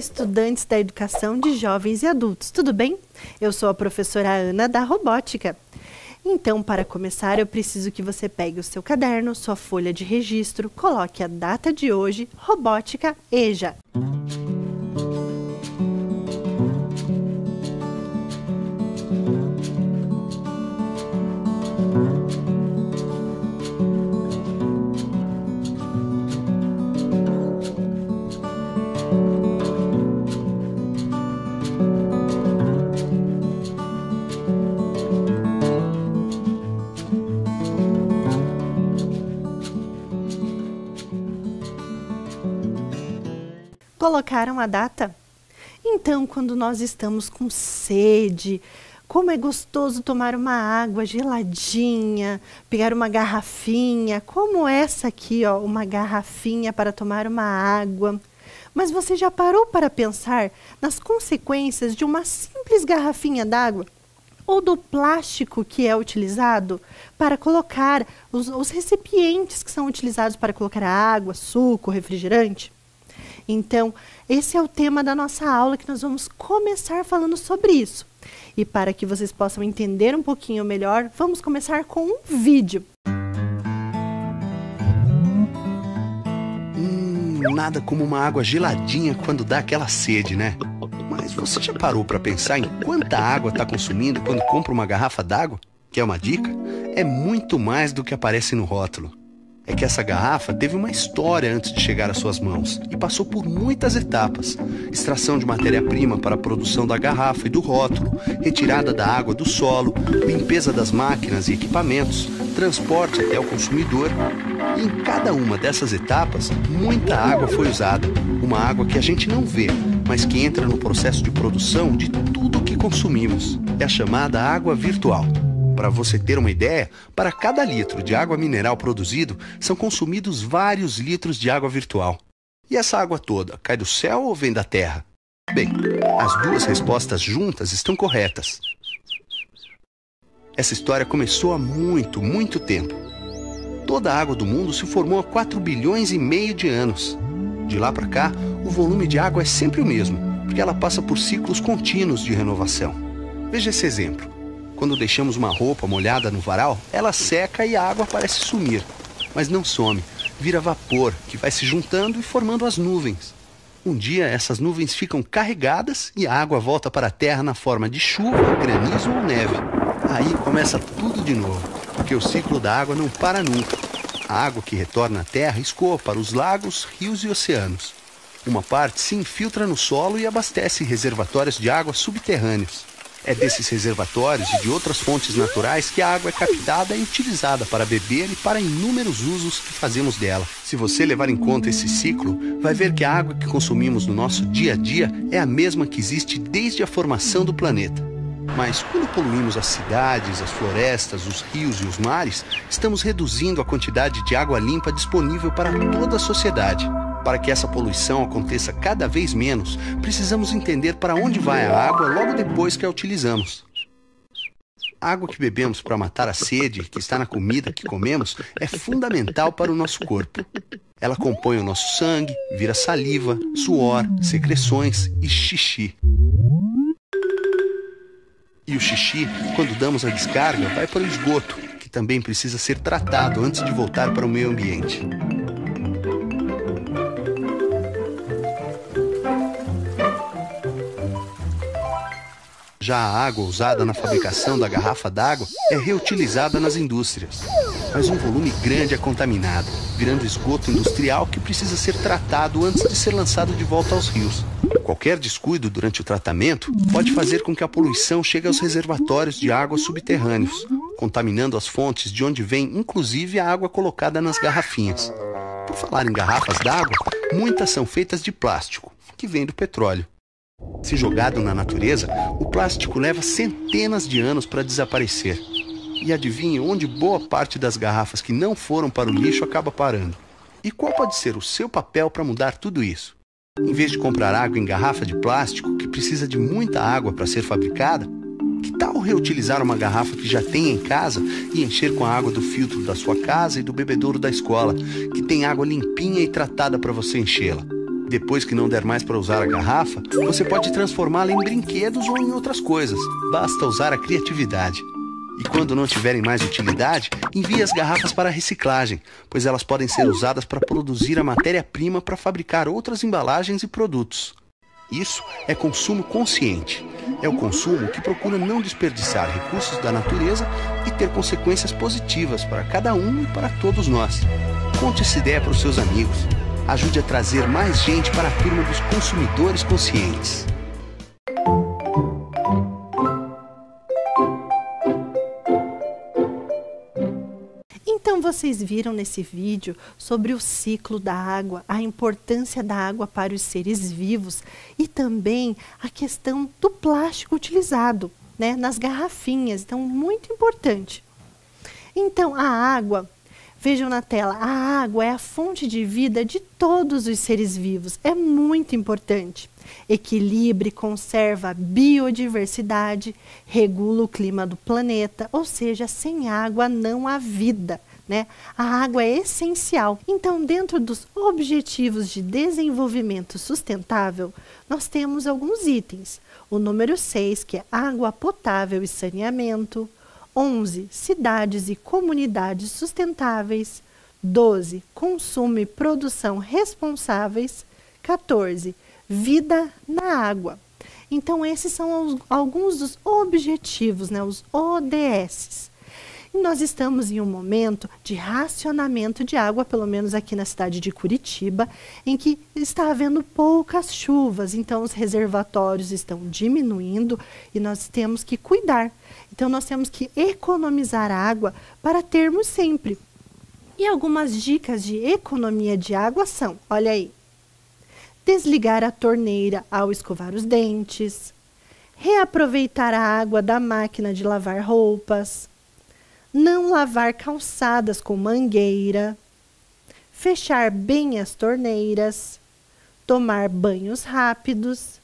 estudantes da educação de jovens e adultos, tudo bem? Eu sou a professora Ana da Robótica. Então, para começar, eu preciso que você pegue o seu caderno, sua folha de registro, coloque a data de hoje, Robótica EJA. Colocaram a data? Então, quando nós estamos com sede, como é gostoso tomar uma água geladinha, pegar uma garrafinha, como essa aqui, ó, uma garrafinha para tomar uma água. Mas você já parou para pensar nas consequências de uma simples garrafinha d'água? Ou do plástico que é utilizado para colocar os recipientes que são utilizados para colocar água, suco, refrigerante? Então, esse é o tema da nossa aula que nós vamos começar falando sobre isso. E para que vocês possam entender um pouquinho melhor, vamos começar com um vídeo. Nada como uma água geladinha quando dá aquela sede, né? Mas você já parou para pensar em quanta água está consumindo quando compra uma garrafa d'água? Quer uma dica? É muito mais do que aparece no rótulo. É que essa garrafa teve uma história antes de chegar às suas mãos e passou por muitas etapas. Extração de matéria-prima para a produção da garrafa e do rótulo, retirada da água do solo, limpeza das máquinas e equipamentos, transporte até o consumidor. E em cada uma dessas etapas, muita água foi usada. Uma água que a gente não vê, mas que entra no processo de produção de tudo o que consumimos. É a chamada água virtual. Para você ter uma ideia, para cada litro de água mineral produzido, são consumidos vários litros de água virtual. E essa água toda, cai do céu ou vem da terra? Bem, as duas respostas juntas estão corretas. Essa história começou há muito tempo. Toda a água do mundo se formou há 4,5 bilhões de anos. De lá para cá, o volume de água é sempre o mesmo, porque ela passa por ciclos contínuos de renovação. Veja esse exemplo. Quando deixamos uma roupa molhada no varal, ela seca e a água parece sumir. Mas não some, vira vapor, que vai se juntando e formando as nuvens. Um dia, essas nuvens ficam carregadas e a água volta para a terra na forma de chuva, granizo ou neve. Aí começa tudo de novo, porque o ciclo da água não para nunca. A água que retorna à terra escoa para os lagos, rios e oceanos. Uma parte se infiltra no solo e abastece reservatórios de água subterrâneos. É desses reservatórios e de outras fontes naturais que a água é captada e utilizada para beber e para inúmeros usos que fazemos dela. Se você levar em conta esse ciclo, vai ver que a água que consumimos no nosso dia a dia é a mesma que existe desde a formação do planeta. Mas quando poluímos as cidades, as florestas, os rios e os mares, estamos reduzindo a quantidade de água limpa disponível para toda a sociedade. Para que essa poluição aconteça cada vez menos, precisamos entender para onde vai a água logo depois que a utilizamos. A água que bebemos para matar a sede, que está na comida que comemos, é fundamental para o nosso corpo. Ela compõe o nosso sangue, vira saliva, suor, secreções e xixi. E o xixi, quando damos a descarga, vai para o esgoto, que também precisa ser tratado antes de voltar para o meio ambiente. Já a água usada na fabricação da garrafa d'água é reutilizada nas indústrias. Mas um volume grande é contaminado, virando esgoto industrial que precisa ser tratado antes de ser lançado de volta aos rios. Qualquer descuido durante o tratamento pode fazer com que a poluição chegue aos reservatórios de água subterrâneos, contaminando as fontes de onde vem inclusive a água colocada nas garrafinhas. Por falar em garrafas d'água, muitas são feitas de plástico, que vem do petróleo. Se jogado na natureza, o plástico leva centenas de anos para desaparecer. E adivinhe onde boa parte das garrafas que não foram para o lixo acaba parando. E qual pode ser o seu papel para mudar tudo isso? Em vez de comprar água em garrafa de plástico, que precisa de muita água para ser fabricada, que tal reutilizar uma garrafa que já tem em casa e encher com a água do filtro da sua casa e do bebedouro da escola, que tem água limpinha e tratada para você enchê-la? Depois que não der mais para usar a garrafa, você pode transformá-la em brinquedos ou em outras coisas. Basta usar a criatividade. E quando não tiverem mais utilidade, envie as garrafas para a reciclagem, pois elas podem ser usadas para produzir a matéria-prima para fabricar outras embalagens e produtos. Isso é consumo consciente. É o consumo que procura não desperdiçar recursos da natureza e ter consequências positivas para cada um e para todos nós. Conte essa ideia para os seus amigos. Ajude a trazer mais gente para a turma dos consumidores conscientes. Então vocês viram nesse vídeo sobre o ciclo da água, a importância da água para os seres vivos e também a questão do plástico utilizado, né, nas garrafinhas. Então, muito importante. Então, a água, vejam na tela, a água é a fonte de vida de todos os seres vivos. É muito importante. Equilibra e conserva a biodiversidade, regula o clima do planeta, ou seja, sem água não há vida, né? A água é essencial. Então, dentro dos Objetivos de Desenvolvimento Sustentável, nós temos alguns itens. O número 6, que é água potável e saneamento. 11, cidades e comunidades sustentáveis. 12, consumo e produção responsáveis. 14, vida na água. Então, esses são alguns dos objetivos, né, os ODS. E nós estamos em um momento de racionamento de água, pelo menos aqui na cidade de Curitiba, em que está havendo poucas chuvas, então os reservatórios estão diminuindo e nós temos que cuidar. Então, nós temos que economizar água para termos sempre. E algumas dicas de economia de água são, olha aí, desligar a torneira ao escovar os dentes, reaproveitar a água da máquina de lavar roupas, não lavar calçadas com mangueira, fechar bem as torneiras, tomar banhos rápidos,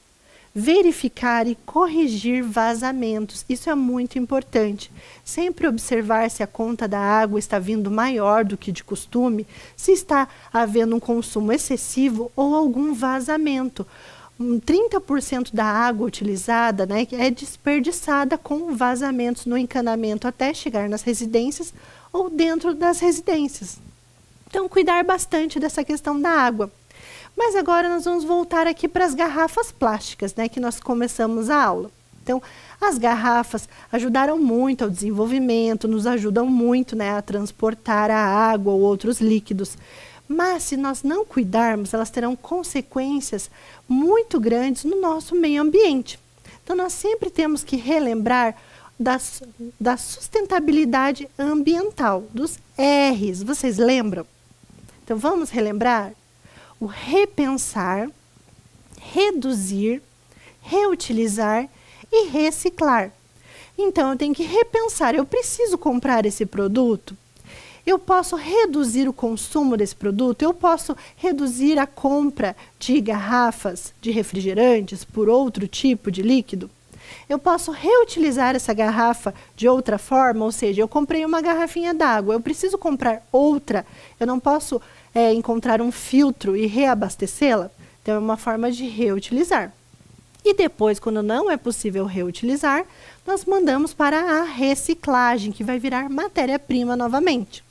verificar e corrigir vazamentos. Isso é muito importante. Sempre observar se a conta da água está vindo maior do que de costume, se está havendo um consumo excessivo ou algum vazamento. 30% da água utilizada, né, é desperdiçada com vazamentos no encanamento até chegar nas residências ou dentro das residências. Então, cuidar bastante dessa questão da água. Mas agora nós vamos voltar aqui para as garrafas plásticas, né, que nós começamos a aula. Então, as garrafas ajudaram muito ao desenvolvimento, nos ajudam muito, né, a transportar a água ou outros líquidos. Mas, se nós não cuidarmos, elas terão consequências muito grandes no nosso meio ambiente. Então, nós sempre temos que relembrar da sustentabilidade ambiental, dos R's. Vocês lembram? Então, vamos relembrar? O repensar, reduzir, reutilizar e reciclar. Então, eu tenho que repensar. Eu preciso comprar esse produto? Eu posso reduzir o consumo desse produto? Eu posso reduzir a compra de garrafas de refrigerantes por outro tipo de líquido? Eu posso reutilizar essa garrafa de outra forma? Ou seja, eu comprei uma garrafinha d'água, eu preciso comprar outra? Eu não posso encontrar um filtro e reabastecê-la? Então, é uma forma de reutilizar. E depois, quando não é possível reutilizar, nós mandamos para a reciclagem, que vai virar matéria-prima novamente.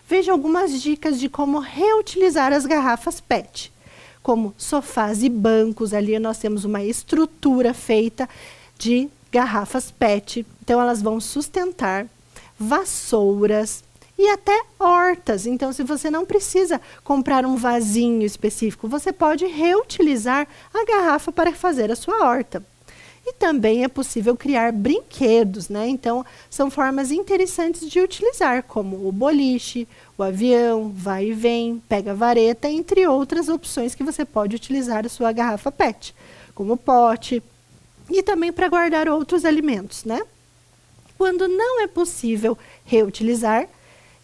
Veja algumas dicas de como reutilizar as garrafas PET. Como sofás e bancos, ali nós temos uma estrutura feita de garrafas PET. Então, elas vão sustentar vassouras e até hortas. Então, se você não precisa comprar um vasinho específico, você pode reutilizar a garrafa para fazer a sua horta. E também é possível criar brinquedos, né? Então, são formas interessantes de utilizar, como o boliche, o avião, vai e vem, pega-vareta, entre outras opções que você pode utilizar a sua garrafa PET, como pote, e também para guardar outros alimentos, né? Quando não é possível reutilizar,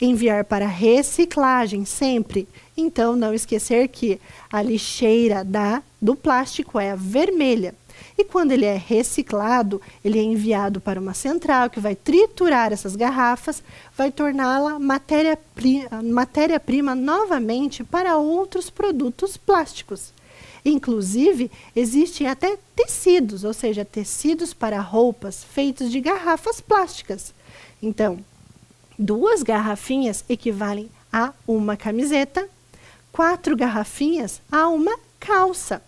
enviar para reciclagem sempre. Então, não esquecer que a lixeira do plástico é a vermelha. E quando ele é reciclado, ele é enviado para uma central que vai triturar essas garrafas, vai torná-la matéria-prima novamente para outros produtos plásticos. Inclusive, existem até tecidos, ou seja, tecidos para roupas feitos de garrafas plásticas. Então, 2 garrafinhas equivalem a uma camiseta, 4 garrafinhas a uma calça.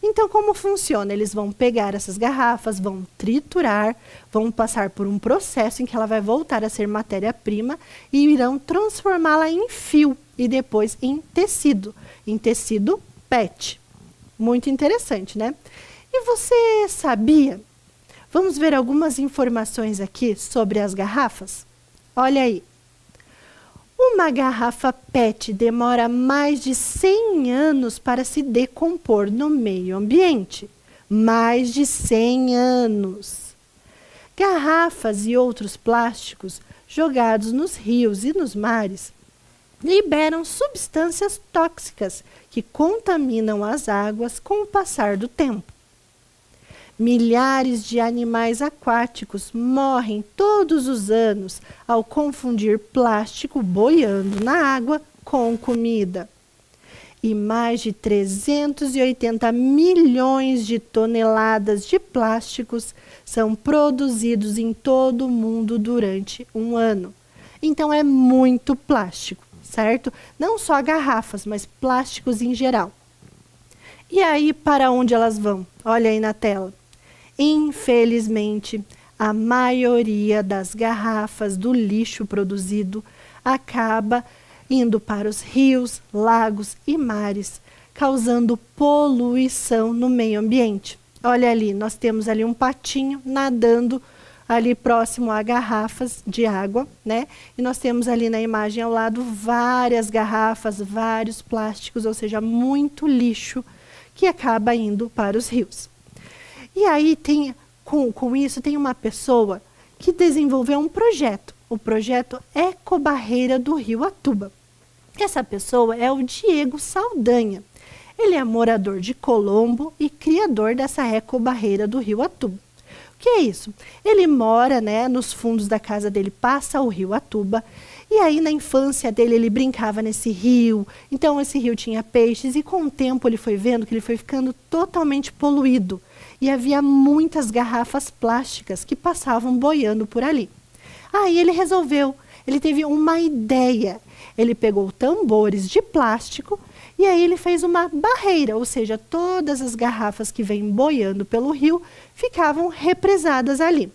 Então, como funciona? Eles vão pegar essas garrafas, vão triturar, vão passar por um processo em que ela vai voltar a ser matéria-prima e irão transformá-la em fio e depois em tecido PET. Muito interessante, né? E você sabia? Vamos ver algumas informações aqui sobre as garrafas? Olha aí. Uma garrafa PET demora mais de 100 anos para se decompor no meio ambiente. Mais de 100 anos. Garrafas e outros plásticos jogados nos rios e nos mares liberam substâncias tóxicas que contaminam as águas com o passar do tempo. Milhares de animais aquáticos morrem todos os anos ao confundir plástico boiando na água com comida. E mais de 380 milhões de toneladas de plásticos são produzidos em todo o mundo durante um ano. Então é muito plástico, certo? Não só garrafas, mas plásticos em geral. E aí, para onde elas vão? Olha aí na tela. Infelizmente, a maioria das garrafas do lixo produzido acaba indo para os rios, lagos e mares, causando poluição no meio ambiente. Olha ali, nós temos ali um patinho nadando ali próximo a garrafas de água, né? E nós temos ali na imagem ao lado várias garrafas, vários plásticos, ou seja, muito lixo que acaba indo para os rios. E aí, com isso, tem uma pessoa que desenvolveu um projeto, o projeto Ecobarreira do Rio Atuba. Essa pessoa é o Diego Saldanha. Ele é morador de Colombo e criador dessa Ecobarreira do Rio Atuba. O que é isso? Ele mora, né, nos fundos da casa dele, passa o Rio Atuba, e aí na infância dele ele brincava nesse rio, então esse rio tinha peixes, e com o tempo ele foi vendo que ele foi ficando totalmente poluído. E havia muitas garrafas plásticas que passavam boiando por ali. Aí ele teve uma ideia. Ele pegou tambores de plástico e aí ele fez uma barreira, ou seja, todas as garrafas que vêm boiando pelo rio ficavam represadas ali.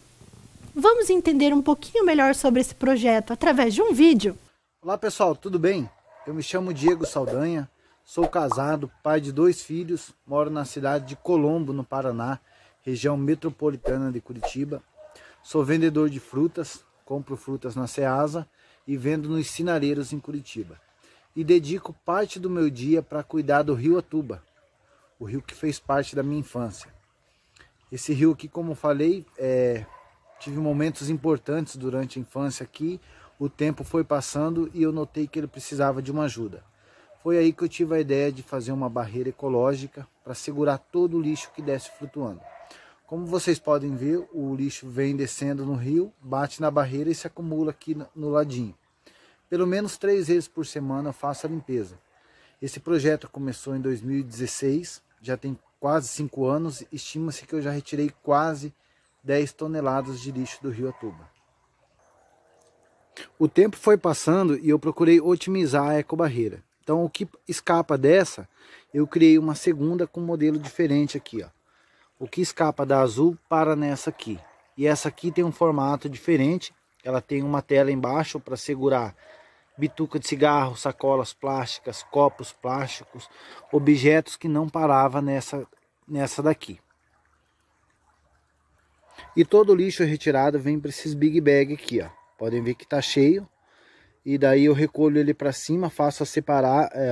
Vamos entender um pouquinho melhor sobre esse projeto através de um vídeo? Olá pessoal, tudo bem? Eu me chamo Diego Saldanha. Sou casado, pai de 2 filhos, moro na cidade de Colombo, no Paraná, região metropolitana de Curitiba. Sou vendedor de frutas, compro frutas na Ceasa e vendo nos sinareiros em Curitiba. E dedico parte do meu dia para cuidar do Rio Atuba, o rio que fez parte da minha infância. Esse rio aqui, como falei, tive momentos importantes durante a infância aqui, o tempo foi passando e eu notei que ele precisava de uma ajuda. Foi aí que eu tive a ideia de fazer uma barreira ecológica para segurar todo o lixo que desce flutuando. Como vocês podem ver, o lixo vem descendo no rio, bate na barreira e se acumula aqui no ladinho. Pelo menos 3 vezes por semana eu faço a limpeza. Esse projeto começou em 2016, já tem quase 5 anos, estima-se que eu já retirei quase 10 toneladas de lixo do Rio Atuba. O tempo foi passando e eu procurei otimizar a ecobarreira. Então o que escapa dessa, eu criei uma segunda com um modelo diferente aqui, ó. O que escapa da azul para nessa aqui. E essa aqui tem um formato diferente, ela tem uma tela embaixo para segurar bituca de cigarro, sacolas plásticas, copos plásticos, objetos que não paravam nessa daqui. E todo o lixo retirado vem para esses big bag aqui, ó. Podem ver que está cheio. E daí eu recolho ele para cima, faço a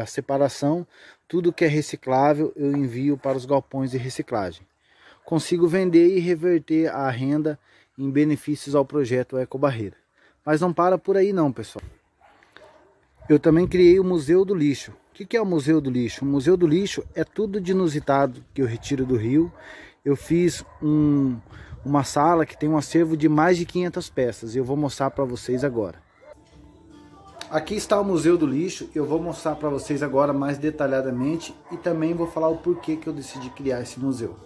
separação, tudo que é reciclável eu envio para os galpões de reciclagem. Consigo vender e reverter a renda em benefícios ao projeto Ecobarreira. Mas não para por aí não, pessoal. Eu também criei o Museu do Lixo. O que é o Museu do Lixo? O Museu do Lixo é tudo de inusitado que eu retiro do rio. Eu fiz uma sala que tem um acervo de mais de 500 peças e eu vou mostrar para vocês agora. Aqui está o Museu do Lixo, eu vou mostrar para vocês agora mais detalhadamente e também vou falar o porquê que eu decidi criar esse museu.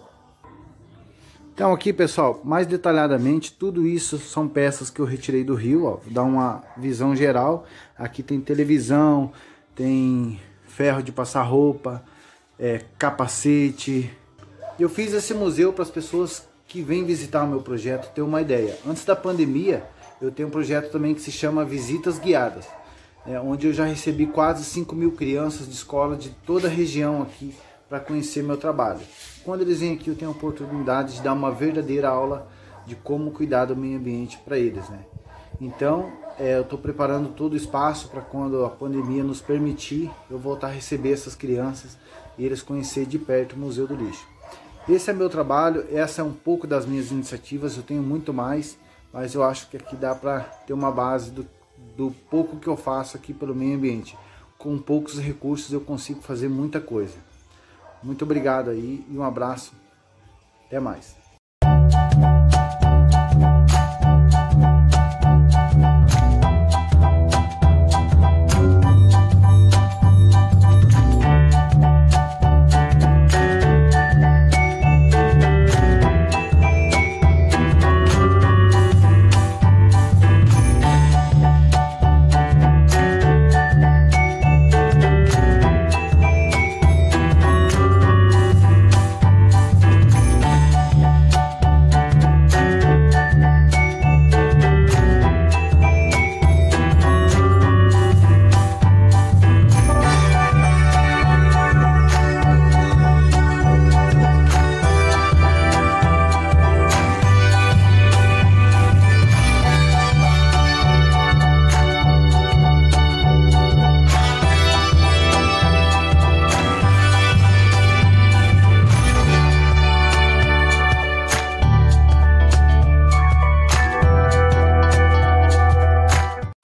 Então aqui, pessoal, mais detalhadamente, tudo isso são peças que eu retirei do rio, ó, vou dar uma visão geral. Aqui tem televisão, tem ferro de passar roupa, capacete. Eu fiz esse museu para as pessoas que vêm visitar o meu projeto ter uma ideia. Antes da pandemia, eu tenho um projeto também que se chama Visitas Guiadas, onde eu já recebi quase 5.000 crianças de escola de toda a região aqui para conhecer meu trabalho. Quando eles vêm aqui, eu tenho a oportunidade de dar uma verdadeira aula de como cuidar do meio ambiente para eles, né? Então, eu estou preparando todo o espaço para quando a pandemia nos permitir, eu voltar a receber essas crianças e eles conhecerem de perto o Museu do Lixo. Esse é meu trabalho, essa é um pouco das minhas iniciativas, eu tenho muito mais, mas eu acho que aqui dá para ter uma base do pouco que eu faço aqui pelo meio ambiente. Com poucos recursos eu consigo fazer muita coisa. Muito obrigado aí e um abraço. Até mais.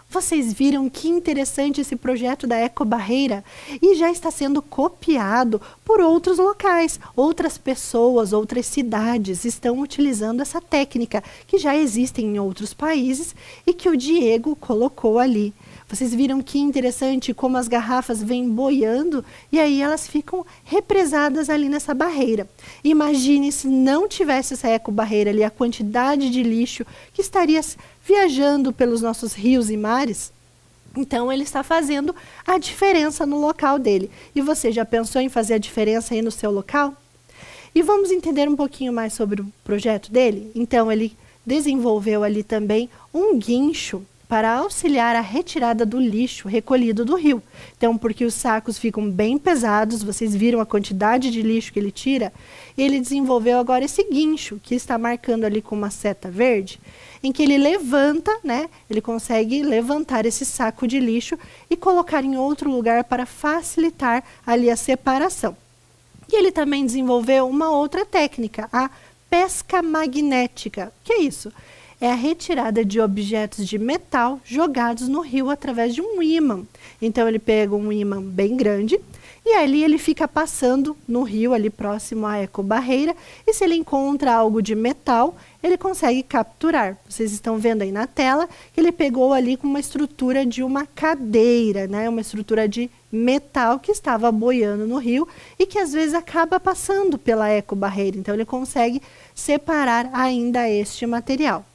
Vocês viram que interessante esse projeto da Ecobarreira e já está sendo copiado por outros locais, outras pessoas, outras cidades estão utilizando essa técnica que já existe em outros países e que o Diego colocou ali. Vocês viram que interessante como as garrafas vêm boiando e aí elas ficam represadas ali nessa barreira. Imagine se não tivesse essa ecobarreira ali, a quantidade de lixo que estaria viajando pelos nossos rios e mares. Então ele está fazendo a diferença no local dele. E você já pensou em fazer a diferença aí no seu local? E vamos entender um pouquinho mais sobre o projeto dele? Então ele desenvolveu ali também um guincho para auxiliar a retirada do lixo recolhido do rio. Então, porque os sacos ficam bem pesados, vocês viram a quantidade de lixo que ele tira, ele desenvolveu agora esse guincho, que está marcando ali com uma seta verde, em que ele levanta, né? Ele consegue levantar esse saco de lixo e colocar em outro lugar para facilitar ali a separação. E ele também desenvolveu uma outra técnica, a pesca magnética. O que é isso? É a retirada de objetos de metal jogados no rio através de um ímã. Então ele pega um ímã bem grande e ali ele fica passando no rio ali próximo à ecobarreira e se ele encontra algo de metal, ele consegue capturar. Vocês estão vendo aí na tela que ele pegou ali com uma estrutura de uma cadeira, né? Uma estrutura de metal que estava boiando no rio e que às vezes acaba passando pela ecobarreira. Então ele consegue separar ainda este material.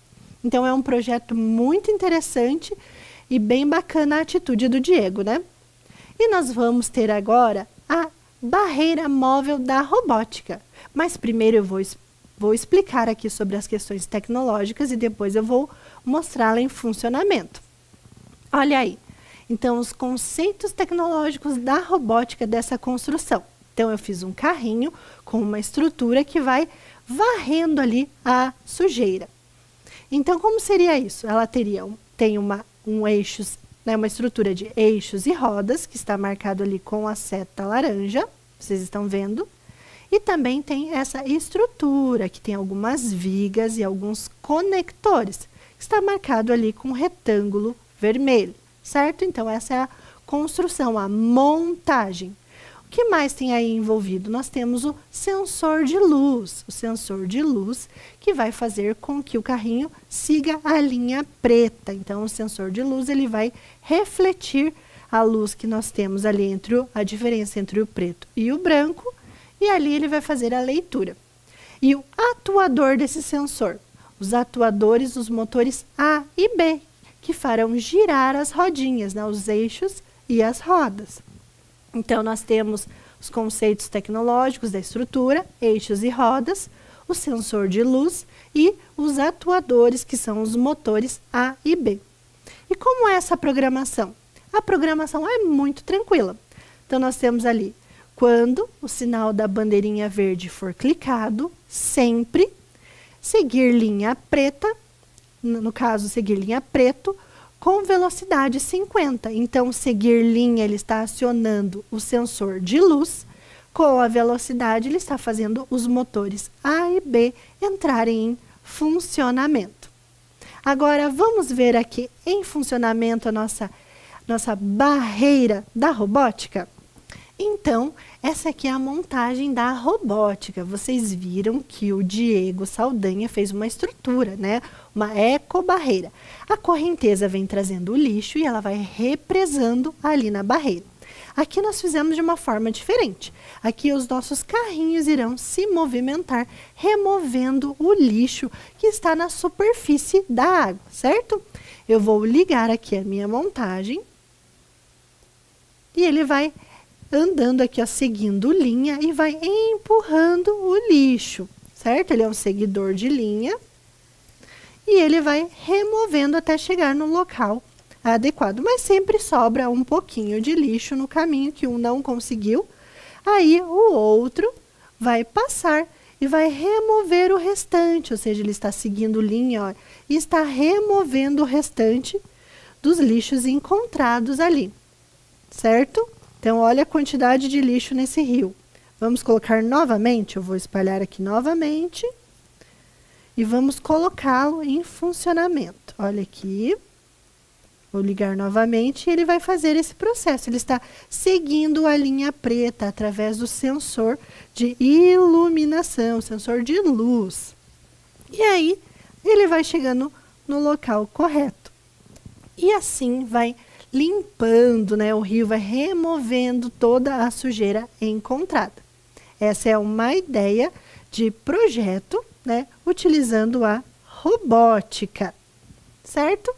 Então é um projeto muito interessante e bem bacana a atitude do Diego, né? E nós vamos ter agora a barreira móvel da robótica. Mas primeiro eu vou explicar aqui sobre as questões tecnológicas e depois eu vou mostrá-la em funcionamento. Olha aí. Então, os conceitos tecnológicos da robótica dessa construção. Então, eu fiz um carrinho com uma estrutura que vai varrendo ali a sujeira. Então, como seria isso? Ela tem uma estrutura de eixos e rodas, que está marcado ali com a seta laranja, vocês estão vendo. E também tem essa estrutura, que tem algumas vigas e alguns conectores, que está marcado ali com retângulo vermelho, certo? Então, essa é a construção, a montagem. que mais tem aí envolvido? Nós temos o sensor de luz. O sensor de luz que vai fazer com que o carrinho siga a linha preta. Então, o sensor de luz ele vai refletir a luz que nós temos ali a diferença entre o preto e o branco. E ali ele vai fazer a leitura. E o atuador desse sensor? Os atuadores dos motores A e B, que farão girar as rodinhas, né, os eixos e as rodas. Então, nós temos os conceitos tecnológicos da estrutura, eixos e rodas, o sensor de luz e os atuadores, que são os motores A e B. E como é essa programação? A programação é muito tranquila. Então, nós temos ali, quando o sinal da bandeirinha verde for clicado, sempre seguir linha preta, no caso, seguir linha preto, com velocidade 50. Então, seguir linha, ele está acionando o sensor de luz. Com a velocidade, ele está fazendo os motores A e B entrarem em funcionamento. Agora, vamos ver aqui em funcionamento a nossa barreira da robótica? Então, essa aqui é a montagem da robótica. Vocês viram que o Diego Saldanha fez uma estrutura, né? Uma ecobarreira. A correnteza vem trazendo o lixo e ela vai represando ali na barreira. Aqui nós fizemos de uma forma diferente. Aqui os nossos carrinhos irão se movimentar, removendo o lixo que está na superfície da água, certo? Eu vou ligar aqui a minha montagem e ele vai andando aqui, ó, seguindo linha e vai empurrando o lixo, certo? Ele é um seguidor de linha e ele vai removendo até chegar no local adequado, mas sempre sobra um pouquinho de lixo no caminho que um não conseguiu. Aí o outro vai passar e vai remover o restante, ou seja, ele está seguindo linha, ó, e está removendo o restante dos lixos encontrados ali, certo? Então, olha a quantidade de lixo nesse rio. Vamos colocar novamente, eu vou espalhar aqui novamente. E vamos colocá-lo em funcionamento. Olha aqui. Vou ligar novamente e ele vai fazer esse processo. Ele está seguindo a linha preta através do sensor de iluminação, sensor de luz. E aí, ele vai chegando no local correto. E assim vai limpando, né? O rio vai removendo toda a sujeira encontrada. Essa é uma ideia de projeto, né? Utilizando a robótica, certo?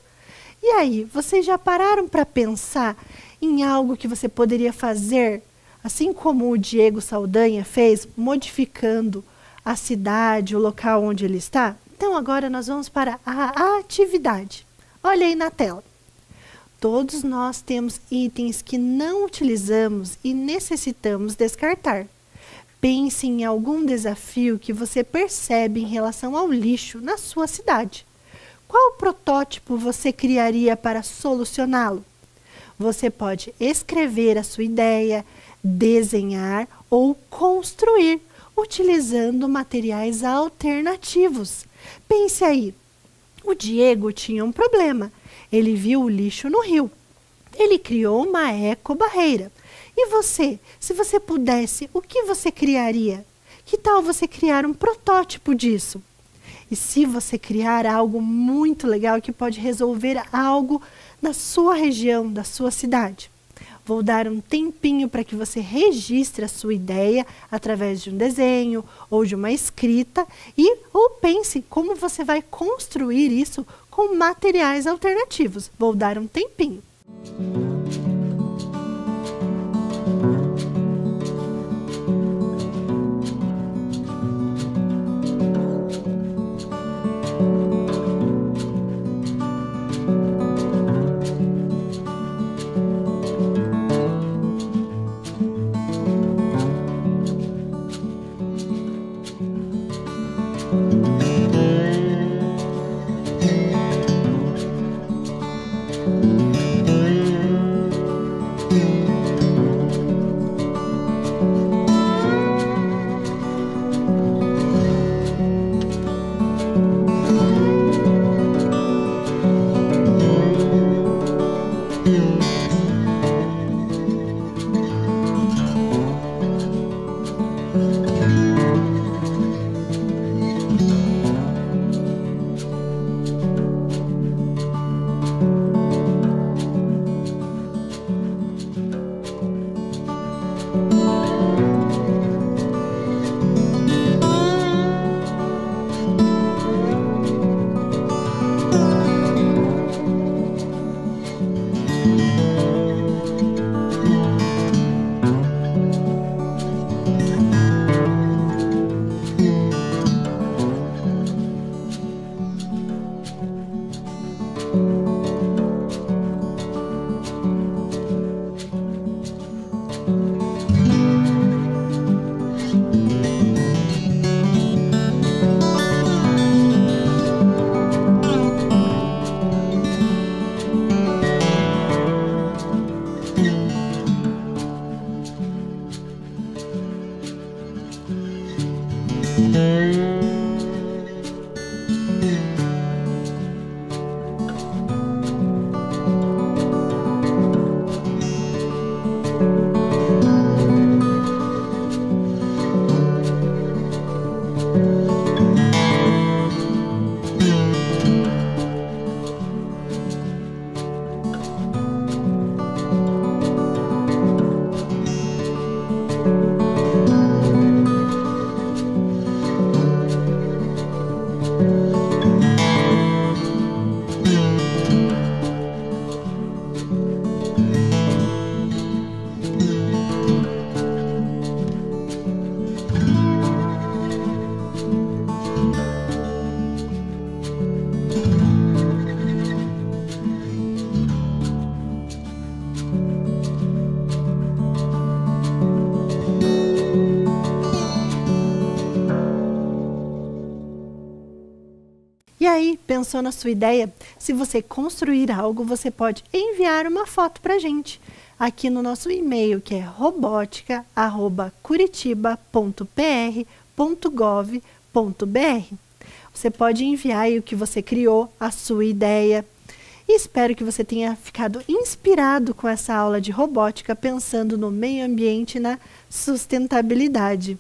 E aí, vocês já pararam para pensar em algo que você poderia fazer, assim como o Diego Saldanha fez, modificando a cidade, o local onde ele está? Então, agora nós vamos para a atividade. Olha aí na tela. Todos nós temos itens que não utilizamos e necessitamos descartar. Pense em algum desafio que você percebe em relação ao lixo na sua cidade. Qual protótipo você criaria para solucioná-lo? Você pode escrever a sua ideia, desenhar ou construir, utilizando materiais alternativos. Pense aí, o Diego tinha um problema. Ele viu o lixo no rio. Ele criou uma ecobarreira. E você, se você pudesse, o que você criaria? Que tal você criar um protótipo disso? E se você criar algo muito legal que pode resolver algo na sua região, da sua cidade? Vou dar um tempinho para que você registre a sua ideia através de um desenho ou de uma escrita ou pense como você vai construir isso com materiais alternativos. Vou dar um tempinho. aí, pensou na sua ideia? Se você construir algo, você pode enviar uma foto para a gente aqui no nosso e-mail, que é robotica@curitiba.pr.gov.br. Você pode enviar aí o que você criou, a sua ideia. E espero que você tenha ficado inspirado com essa aula de robótica, pensando no meio ambiente e na sustentabilidade.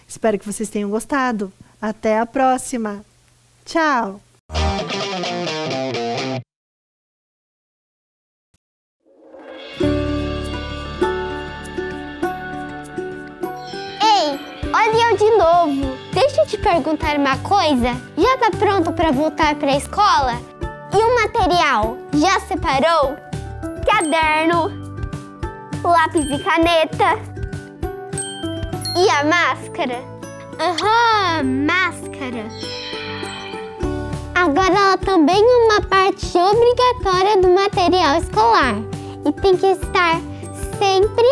Espero que vocês tenham gostado. Até a próxima! Tchau! Ei, olha eu de novo! Deixa eu te perguntar uma coisa. Já tá pronto para voltar para a escola? E o material? Já separou? Caderno, lápis e caneta. E a máscara? Aham, máscara. Agora ela também é uma parte obrigatória do material escolar. E tem que estar sempre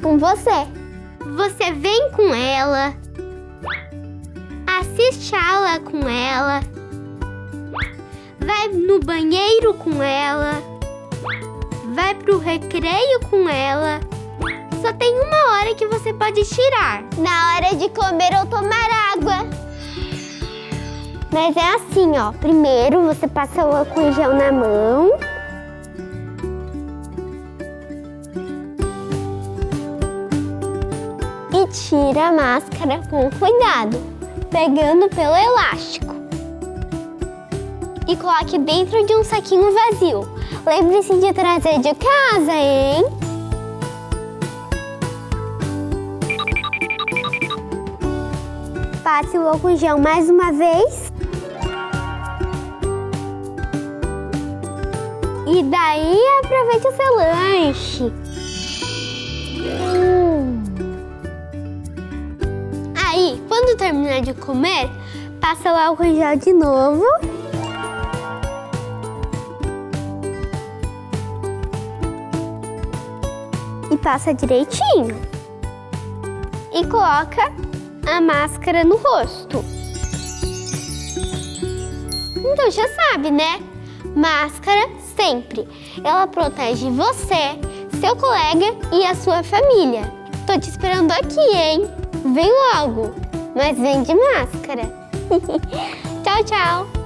com você. Você vem com ela, assiste a aula com ela, vai no banheiro com ela, vai pro recreio com ela. Só tem uma hora que você pode tirar. Na hora de comer ou tomar água. Mas é assim, ó. Primeiro você passa o álcool em gel na mão. E tira a máscara com cuidado, pegando pelo elástico. E coloque dentro de um saquinho vazio. Lembre-se de trazer de casa, hein? Passe o álcool em gel mais uma vez. E daí aproveite o seu lanche. Aí, quando terminar de comer, passa o álcool em gel de novo. E passa direitinho. E coloca a máscara no rosto. Então já sabe, né? Máscara sempre. Ela protege você, seu colega e a sua família. Tô te esperando aqui, hein? Vem logo, mas vem de máscara. Tchau, tchau.